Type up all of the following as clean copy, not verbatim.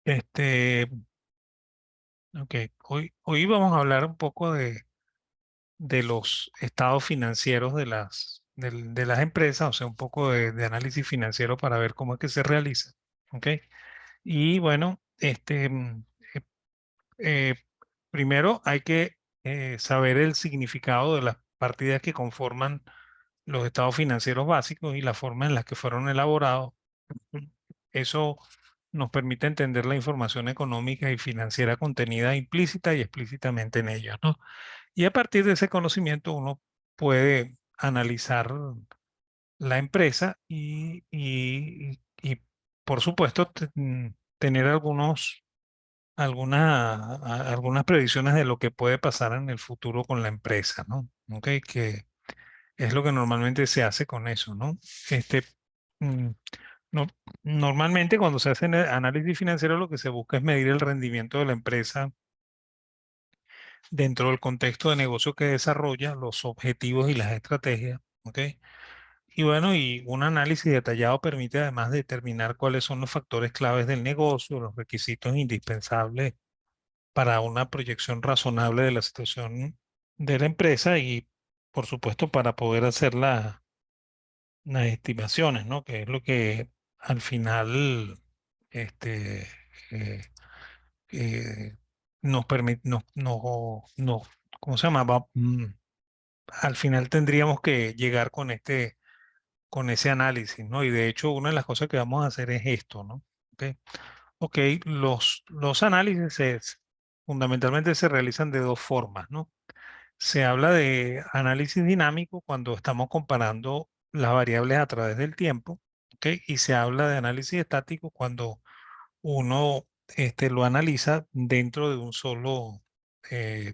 Este, ok, hoy vamos a hablar un poco de los estados financieros de las empresas, o sea, un poco de análisis financiero para ver cómo es que se realiza. Ok, y bueno, eh, eh, primero hay que saber el significado de las partidas que conforman los estados financieros básicos y la forma en la que fueron elaborados. Eso nos permite entender la información económica y financiera contenida implícita y explícitamente en ellos, ¿no? Y a partir de ese conocimiento uno puede analizar la empresa y, por supuesto, tener algunas predicciones de lo que puede pasar en el futuro con la empresa, ¿no? ¿Ok? Que es lo que normalmente se hace con eso, ¿no? Este, mm, no- Normalmente cuando se hace análisis financiero lo que se busca es medir el rendimiento de la empresa dentro del contexto de negocio que desarrolla, los objetivos y las estrategias, ¿ok? Y bueno, y un análisis detallado permite además determinar cuáles son los factores claves del negocio, los requisitos indispensables para una proyección razonable de la situación de la empresa y, por supuesto, para poder hacer las estimaciones, ¿no? Que es lo que al final este, eh, eh, nos permite, ¿cómo se llama? Al final tendríamos que llegar con ese análisis, ¿no? Y de hecho, una de las cosas que vamos a hacer es esto, ¿no? Ok, ok, los análisis fundamentalmente se realizan de dos formas, ¿no? Se habla de análisis dinámico cuando estamos comparando las variables a través del tiempo, ¿ok? Y se habla de análisis estático cuando uno lo analiza dentro de un solo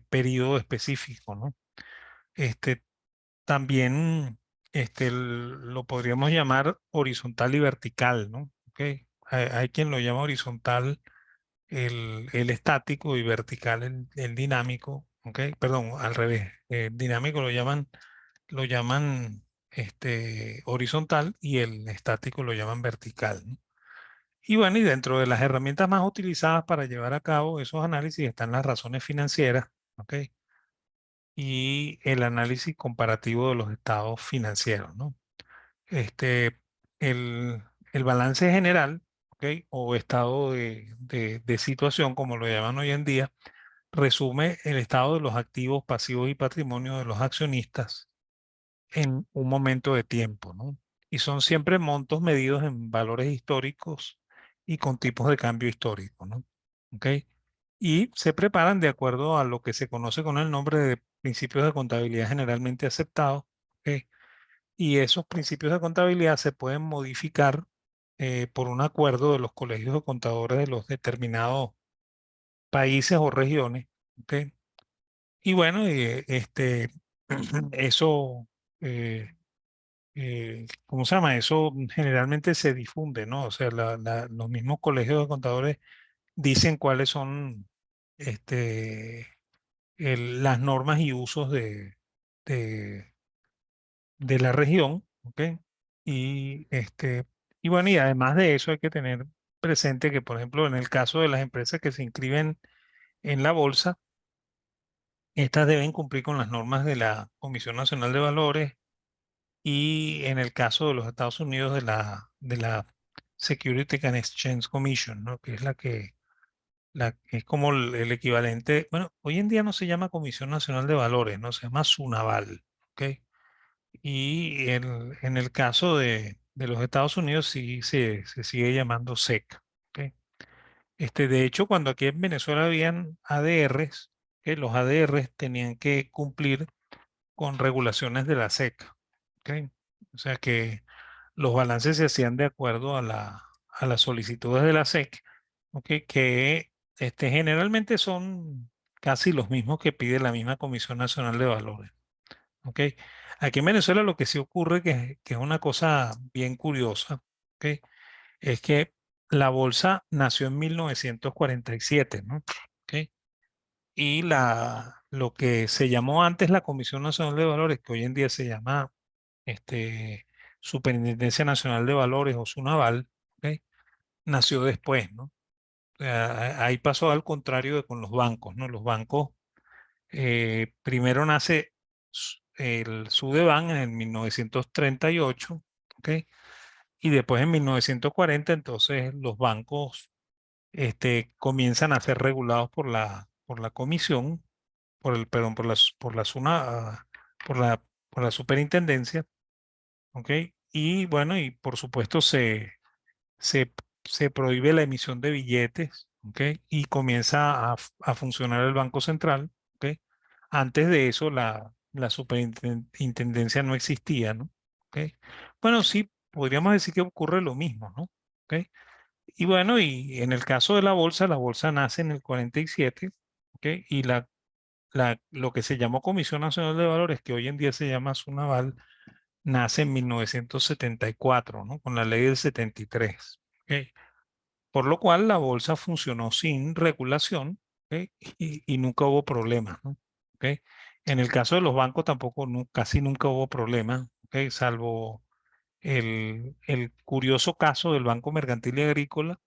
periodo específico, ¿no? Este, También lo podríamos llamar horizontal y vertical, ¿no? ¿Ok? Hay quien lo llama horizontal el estático y vertical el dinámico, ¿ok? Perdón, al revés. Dinámico lo llaman horizontal y el estático lo llaman vertical, ¿no? Y bueno, y dentro de las herramientas más utilizadas para llevar a cabo esos análisis están las razones financieras, ¿ok? Y el análisis comparativo de los estados financieros, ¿no? Este, el, el balance general, ¿ok? O estado de situación, como lo llaman hoy en día, resume el estado de los activos, pasivos y patrimonio de los accionistas en un momento de tiempo, ¿no? Y son siempre montos medidos en valores históricos y con tipos de cambio histórico, ¿no? ¿Ok? Y se preparan de acuerdo a lo que se conoce con el nombre de principios de contabilidad generalmente aceptados, ¿ok? Y esos principios de contabilidad se pueden modificar por un acuerdo de los colegios de contadores de los determinados países o regiones, ¿ok? Y bueno, eso, eh, ¿cómo se llama? Eso generalmente se difunde, ¿no? O sea, los mismos colegios de contadores dicen cuáles son este, las normas y usos de, de la región, ¿ok? Y, y bueno, y además de eso hay que tener presente que, por ejemplo, en el caso de las empresas que se inscriben en la bolsa, estas deben cumplir con las normas de la Comisión Nacional de Valores y en el caso de los Estados Unidos de la Security and Exchange Commission, ¿no? Que es es como el equivalente, bueno, hoy en día no se llama Comisión Nacional de Valores, no se llama SUNAVAL, ¿ok? Y en el caso de los Estados Unidos sí se sigue llamando SEC, ¿ok? De hecho, cuando aquí en Venezuela habían ADRs, que los ADRs tenían que cumplir con regulaciones de la SEC, ¿ok? O sea que los balances se hacían de acuerdo a las solicitudes de la SEC, ¿ok? Que generalmente son casi los mismos que pide la misma Comisión Nacional de Valores, ¿ok? Aquí en Venezuela lo que sí ocurre, que es una cosa bien curiosa, ¿ok? Es que la bolsa nació en 1947, ¿no? ¿Ok? Y lo que se llamó antes la Comisión Nacional de Valores, que hoy en día se llama Superintendencia Nacional de Valores o SUNAVAL, ¿ok? Nació después, ¿no? Ahí pasó al contrario de con los bancos, ¿no? Los bancos, primero nace el Sudeban en el 1938, ¿ok? Y después en 1940, entonces los bancos comienzan a ser regulados por la comisión, perdón, por la, por la superintendencia, ¿ok? Y bueno, y por supuesto se, se prohíbe la emisión de billetes, ¿ok? Y comienza a funcionar el Banco Central, ¿ok? Antes de eso, la superintendencia no existía, ¿no? ¿Ok? Bueno, sí, podríamos decir que ocurre lo mismo, ¿no? ¿Ok? Y bueno, y en el caso de la bolsa nace en el 47, ¿ok? Y lo que se llamó Comisión Nacional de Valores, que hoy en día se llama Sunaval, nace en 1974, ¿no? Con la ley del 73. ¿Ok? Por lo cual la bolsa funcionó sin regulación, ¿ok? Y nunca hubo problemas, ¿no? ¿Ok? En el caso de los bancos tampoco, casi nunca hubo problemas, ¿ok? Salvo el curioso caso del Banco Mercantil y Agrícola,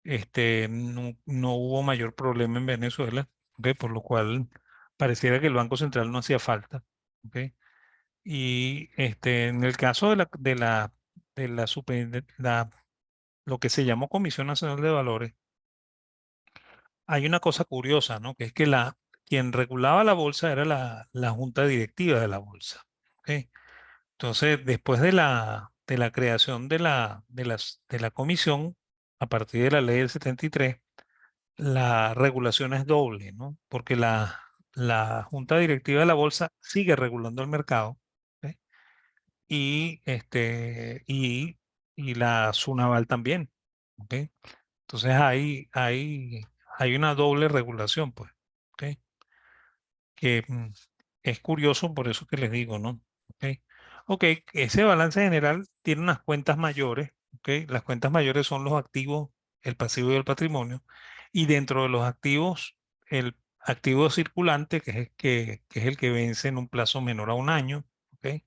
no hubo mayor problema en Venezuela, ¿ok? Por lo cual pareciera que el Banco Central no hacía falta, ¿ok? Y en el caso de la, lo que se llamó Comisión Nacional de Valores, hay una cosa curiosa, ¿no? Que es que quien regulaba la bolsa era la junta directiva de la bolsa, ¿ok? Entonces, después de la creación de la comisión, a partir de la ley del 73, la regulación es doble, ¿no? Porque la junta directiva de la bolsa sigue regulando el mercado, ¿ok? Y, y la SUNAVAL también, ¿ok? Entonces hay una doble regulación, pues, ¿ok? Que es curioso, por eso que les digo, ¿no? ¿Ok? Ok, ese balance general tiene unas cuentas mayores, ¿ok? Las cuentas mayores son los activos, el pasivo y el patrimonio, y dentro de los activos, el activo circulante, que es el que vence en un plazo menor a un año, ¿ok?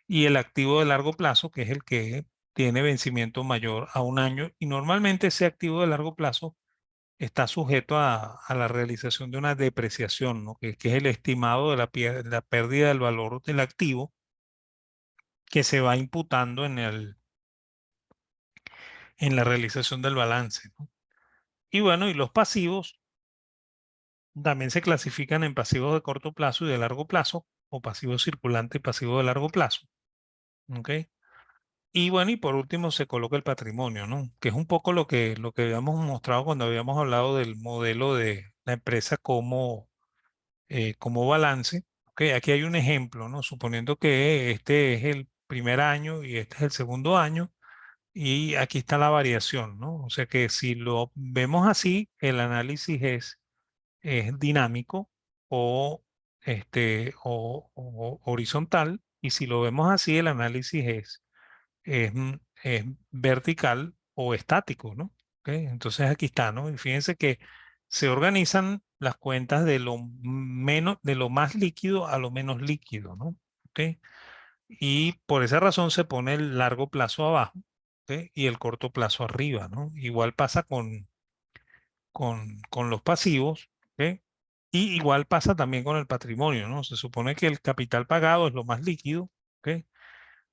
Y el activo de largo plazo, que es el que tiene vencimiento mayor a un año, y normalmente ese activo de largo plazo está sujeto a la realización de una depreciación, ¿no? Que es el estimado de la pérdida del valor del activo que se va imputando en la realización del balance, ¿no? Y bueno, y los pasivos también se clasifican en pasivos de corto plazo y de largo plazo, o pasivo circulante y pasivo de largo plazo, ¿ok? Y bueno, y por último se coloca el patrimonio, ¿no? Que es un poco lo que habíamos mostrado cuando habíamos hablado del modelo de la empresa como balance. Ok, aquí hay un ejemplo, ¿no? Suponiendo que este es el primer año y este es el segundo año, y aquí está la variación, ¿no? O sea que si lo vemos así, el análisis es dinámico o, o horizontal, y si lo vemos así, el análisis es vertical o estático, ¿no? ¿Ok? Entonces aquí está, ¿no? Y fíjense que se organizan las cuentas de lo menos, de lo más líquido a lo menos líquido, ¿no? ¿Ok? Y por esa razón se pone el largo plazo abajo, ¿ok? Y el corto plazo arriba, ¿no? Igual pasa con los pasivos, ¿ok? Y igual pasa también con el patrimonio, ¿no? Se supone que el capital pagado es lo más líquido, ¿ok?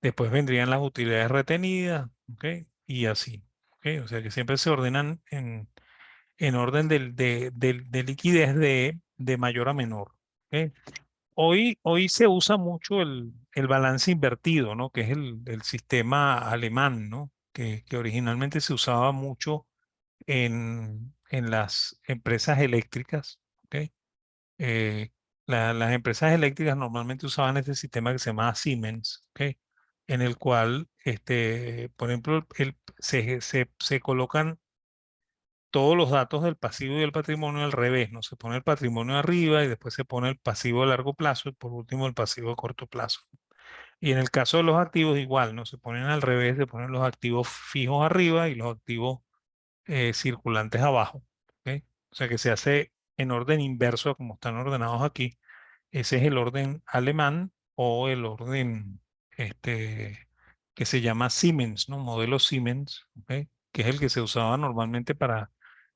Después vendrían las utilidades retenidas, ¿ok? Y así, ¿ok? O sea que siempre se ordenan en orden de liquidez de mayor a menor, ¿ok? Hoy se usa mucho el balance invertido, ¿no? Que es el sistema alemán, ¿no? Que originalmente se usaba mucho en las empresas eléctricas, ¿ok? eh, las empresas eléctricas normalmente usaban este sistema que se llamaba Siemens, ¿ok? En el cual, por ejemplo, se colocan todos los datos del pasivo y del patrimonio al revés, ¿no? Se pone el patrimonio arriba y después se pone el pasivo de largo plazo y por último el pasivo de corto plazo. Y en el caso de los activos igual, ¿no? Se ponen al revés, se ponen los activos fijos arriba y los activos circulantes abajo, ¿ok? O sea que se hace en orden inverso a como están ordenados aquí. Ese es el orden alemán o el orden que se llama Siemens, ¿no? Modelo Siemens, ¿ok? Que es el que se usaba normalmente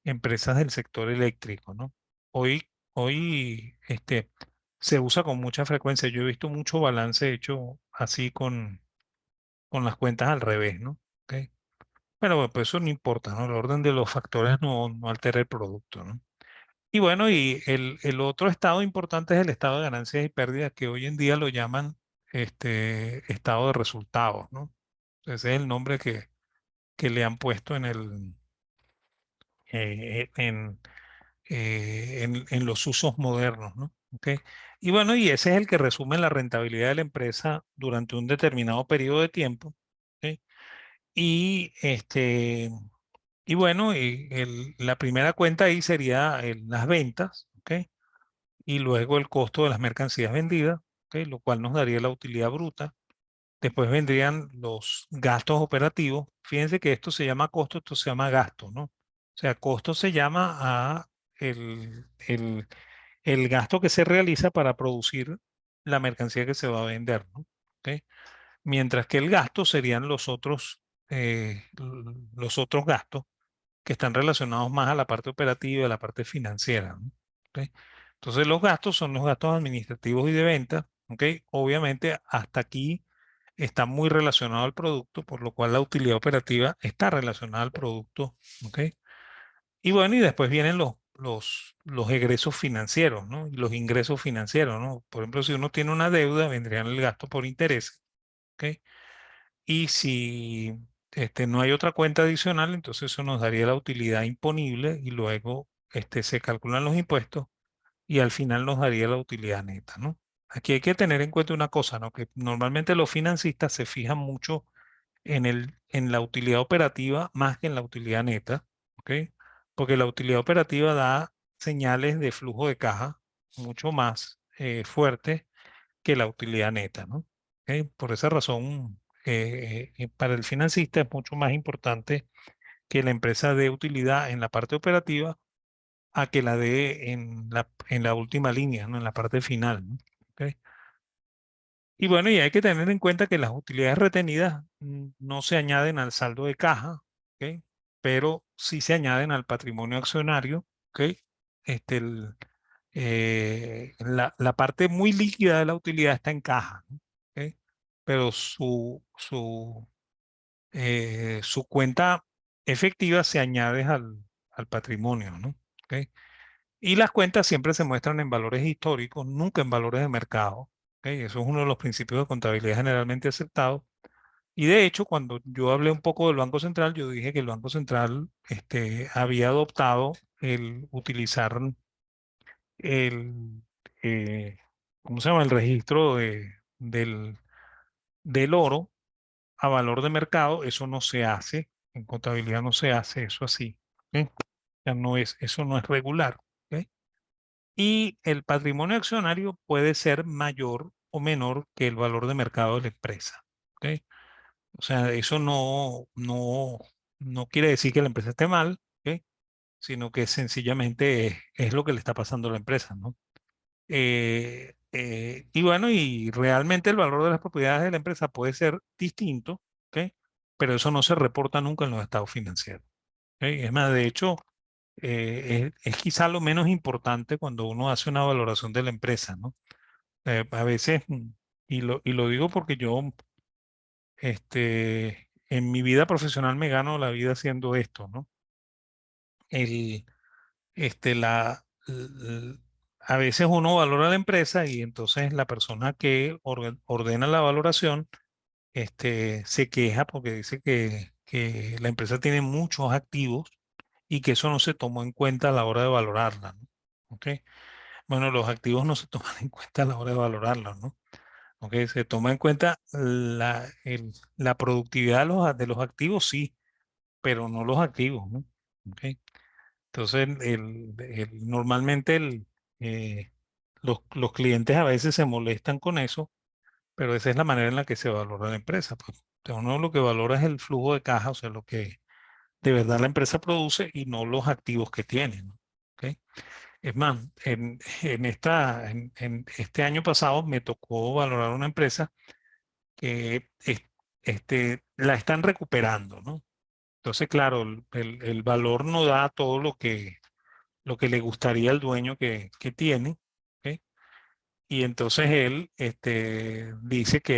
empresas del sector eléctrico, ¿no? Hoy se usa con mucha frecuencia. Yo he visto mucho balance hecho así con las cuentas al revés, ¿no? ¿Ok? Pero bueno, pues eso no importa, ¿no? El orden de los factores no altera el producto, ¿no? Y bueno, y el otro estado importante es el estado de ganancias y pérdidas, que hoy en día lo llaman estado de resultados, ¿no? Ese es el nombre que le han puesto en los usos modernos, ¿no? ¿Ok? Y bueno, y ese es el que resume la rentabilidad de la empresa durante un determinado periodo de tiempo. ¿Ok? Y y bueno, la primera cuenta ahí sería las ventas, ¿ok? Y luego el costo de las mercancías vendidas, ¿ok? Lo cual nos daría la utilidad bruta. Después vendrían los gastos operativos. Fíjense que esto se llama costo, esto se llama gasto, ¿no? O sea, costo se llama a el gasto que se realiza para producir la mercancía que se va a vender, ¿no? ¿Ok? Mientras que el gasto serían los otros gastos que están relacionados más a la parte operativa y a la parte financiera, ¿no? ¿Ok? Entonces los gastos son los gastos administrativos y de venta, ¿ok? Obviamente hasta aquí está muy relacionado al producto, por lo cual la utilidad operativa está relacionada al producto, ¿ok? Y bueno, y después vienen los egresos financieros, ¿no? Y los ingresos financieros, ¿no? Por ejemplo, si uno tiene una deuda, vendrían el gasto por interés, ¿ok? Y si no hay otra cuenta adicional, entonces eso nos daría la utilidad imponible y luego se calculan los impuestos y al final nos daría la utilidad neta, ¿no? Aquí hay que tener en cuenta una cosa, ¿no? Que normalmente los financistas se fijan mucho en la utilidad operativa más que en la utilidad neta, ¿ok? Porque la utilidad operativa da señales de flujo de caja mucho más fuertes que la utilidad neta, ¿no? ¿Ok? Por esa razón, para el financista es mucho más importante que la empresa dé utilidad en la parte operativa a que la dé en la última línea, ¿no? En la parte final, ¿no? ¿Ok? Y bueno, y hay que tener en cuenta que las utilidades retenidas no se añaden al saldo de caja, ¿ok? Pero sí se añaden al patrimonio accionario, ¿ok? La parte muy líquida de la utilidad está en caja, ¿no? ¿Ok? Pero su cuenta efectiva se añade al patrimonio, ¿no? ¿Ok? Y las cuentas siempre se muestran en valores históricos, nunca en valores de mercado. ¿Ok? Eso es uno de los principios de contabilidad generalmente aceptados. Y de hecho, cuando yo hablé un poco del Banco Central, yo dije que el Banco Central había adoptado el utilizar el, eh, ¿cómo se llama? El registro del oro a valor de mercado. Eso no se hace, en contabilidad no se hace eso así. ¿Ok? Ya eso no es regular. ¿Ok? Y el patrimonio accionario puede ser mayor o menor que el valor de mercado de la empresa. ¿Ok? O sea, eso no quiere decir que la empresa esté mal, ¿ok? Sino que sencillamente es lo que le está pasando a la empresa, ¿no? Y bueno, y realmente el valor de las propiedades de la empresa puede ser distinto, ¿ok? Pero eso no se reporta nunca en los estados financieros. ¿Ok? Es más, de hecho, es quizá lo menos importante cuando uno hace una valoración de la empresa, ¿no? A veces, y lo digo porque yo, en mi vida profesional me gano la vida haciendo esto, ¿no? El, este, la, l- a veces uno valora la empresa y entonces la persona que ordena la valoración, se queja porque dice que la empresa tiene muchos activos y que eso no se tomó en cuenta a la hora de valorarla, ¿no? ¿Ok? Bueno, los activos no se toman en cuenta a la hora de valorarla, ¿no? ¿Ok? Se toma en cuenta la productividad de los activos, sí, pero no los activos, ¿no? ¿Ok? Entonces, normalmente los clientes a veces se molestan con eso, pero esa es la manera en la que se valora la empresa. Pues. O sea, uno lo que valora es el flujo de caja, o sea, lo que de verdad la empresa produce y no los activos que tiene, ¿no? ¿Ok? Es más, en este año pasado me tocó valorar una empresa que la están recuperando, ¿no? Entonces, claro, el valor no da todo lo que le gustaría al dueño que tiene, ¿ok? Y entonces él dice que